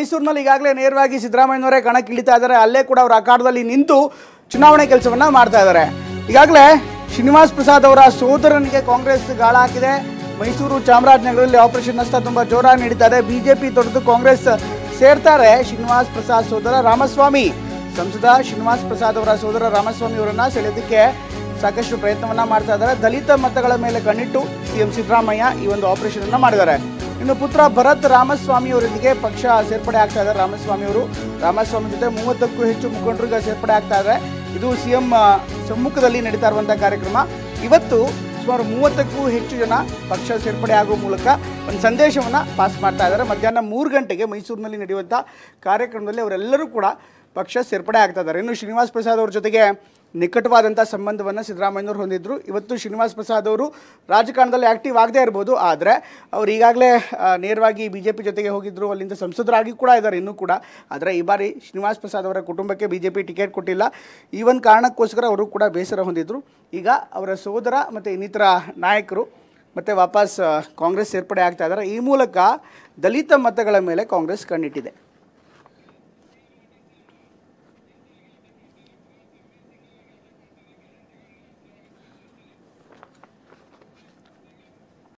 ಮೈಸೂರಿನಲ್ಲಿ ಈಗಾಗಲೇ ನೇರವಾಗಿ ಸಿದ್ದರಾಮಯ್ಯನವರೇ ಕಣಕ್ಕಿಳಿತಾ ಇದ್ದಾರೆ. ಅಲ್ಲೇ ಕೂಡ ಅವರು ಅಖಾಡದಲ್ಲಿ ನಿಂತು ಚುನಾವಣೆ ಕೆಲಸವನ್ನ ಮಾಡ್ತಾ ಇದ್ದಾರೆ. ಈಗಾಗಲೇ ಶ್ರೀನಿವಾಸ್ ಪ್ರಸಾದ್ ಅವರ ಸೋದರನಿಗೆ ಕಾಂಗ್ರೆಸ್ ಗಾಳ ಹಾಕಿದೆ. ಮೈಸೂರು ಚಾಮರಾಜನಗರದಲ್ಲಿ ಆಪರೇಷನ್ ಹಸ್ತ ತುಂಬಾ ಜೋರಾಗಿ ನಡೀತಾ ಇದೆ. ಬಿಜೆಪಿ ತೊರೆದು ಕಾಂಗ್ರೆಸ್ ಸೇರ್ತಾರೆ ಶ್ರೀನಿವಾಸ್ ಪ್ರಸಾದ್ ಸೋದರ ರಾಮಸ್ವಾಮಿ. ಸಂಸದ ಶ್ರೀನಿವಾಸ್ ಪ್ರಸಾದ್ ಅವರ ಸೋದರ ರಾಮಸ್ವಾಮಿ ಅವರನ್ನ ಸೆಳೆಯೋದಕ್ಕೆ ಸಾಕಷ್ಟು ಪ್ರಯತ್ನವನ್ನ ಮಾಡ್ತಾ ಇದ್ದಾರೆ. ದಲಿತ ಮತಗಳ ಮೇಲೆ ಕಣ್ಣಿಟ್ಟು ಸಿಎಂ ಸಿದ್ದರಾಮಯ್ಯ ಈ ಒಂದು ಆಪರೇಷನ್ ಅನ್ನ ಮಾಡಿದ್ದಾರೆ. ಇನ್ನು ಪುತ್ರ ಭರತ್ ರಾಮಸ್ವಾಮಿ ಅವರೊಂದಿಗೆ ಪಕ್ಷ ಸೇರ್ಪಡೆ ಆಗ್ತಾ ಇದ್ದಾರೆ. ರಾಮಸ್ವಾಮಿ ಜೊತೆ 30ಕ್ಕೂ ಹೆಚ್ಚು ಮುಖಂಡರಿಗೆ ಸೇರ್ಪಡೆ ಆಗ್ತಾ ಇದೆ. ಇದು ಸಿಎಂ ಸಮ್ಮುಖದಲ್ಲಿ ನಡೀತಾ ಇರುವಂತಹ ಕಾರ್ಯಕ್ರಮ. ಇವತ್ತು ಸುಮಾರು 30ಕ್ಕೂ ಹೆಚ್ಚು ಜನ ಪಕ್ಷ ಸೇರ್ಪಡೆ ಆಗುವ ಮೂಲಕ ಒಂದು ಸಂದೇಶವನ್ನು ಪಾಸ್ ಮಾಡ್ತಾ ಇದ್ದಾರೆ. ಮಧ್ಯಾಹ್ನ 3 ಗಂಟೆಗೆ ಮೈಸೂರಿನಲ್ಲಿ ನಡೆಯುವಂಥ ಕಾರ್ಯಕ್ರಮದಲ್ಲಿ ಅವರೆಲ್ಲರೂ ಕೂಡ ಪಕ್ಷ ಸೇರ್ಪಡೆ ಆಗ್ತಾ ಇದ್ದಾರೆ. ಇನ್ನು ಶ್ರೀನಿವಾಸ್ ಪ್ರಸಾದ್ ಅವ್ರ ಜೊತೆಗೆ ನಿಕಟವಾದಂಥ ಸಂಬಂಧವನ್ನು ಸಿದ್ದರಾಮಯ್ಯನವರು ಹೊಂದಿದ್ರು. ಇವತ್ತು ಶ್ರೀನಿವಾಸ್ ಪ್ರಸಾದ್ ಅವರು ರಾಜಕಾರಣದಲ್ಲಿ ಆ್ಯಕ್ಟಿವ್ ಆಗದೇ ಇರ್ಬೋದು, ಆದರೆ ಅವರು ಈಗಾಗಲೇ ನೇರವಾಗಿ ಬಿಜೆಪಿ ಜೊತೆಗೆ ಹೋಗಿದ್ದರು. ಅಲ್ಲಿಂದ ಸಂಸದರಾಗಿ ಕೂಡ ಇದ್ದಾರೆ ಇನ್ನೂ ಕೂಡ. ಆದರೆ ಈ ಬಾರಿ ಶ್ರೀನಿವಾಸ್ ಪ್ರಸಾದ್ ಅವರ ಕುಟುಂಬಕ್ಕೆ ಬಿಜೆಪಿ ಟಿಕೆಟ್ ಕೊಟ್ಟಿಲ್ಲ. ಈ ಒಂದು ಕಾರಣಕ್ಕೋಸ್ಕರ ಅವರು ಕೂಡ ಬೇಸರ ಹೊಂದಿದ್ರು. ಈಗ ಅವರ ಸೋದರ ಮತ್ತು ಇನ್ನಿತರ ನಾಯಕರು ಮತ್ತು ವಾಪಸ್ ಕಾಂಗ್ರೆಸ್ ಸೇರ್ಪಡೆ ಆಗ್ತಾ ಇದ್ದಾರೆ. ಈ ಮೂಲಕ ದಲಿತ ಮತಗಳ ಮೇಲೆ ಕಾಂಗ್ರೆಸ್ ಕಣ್ಣಿಟ್ಟಿದೆ.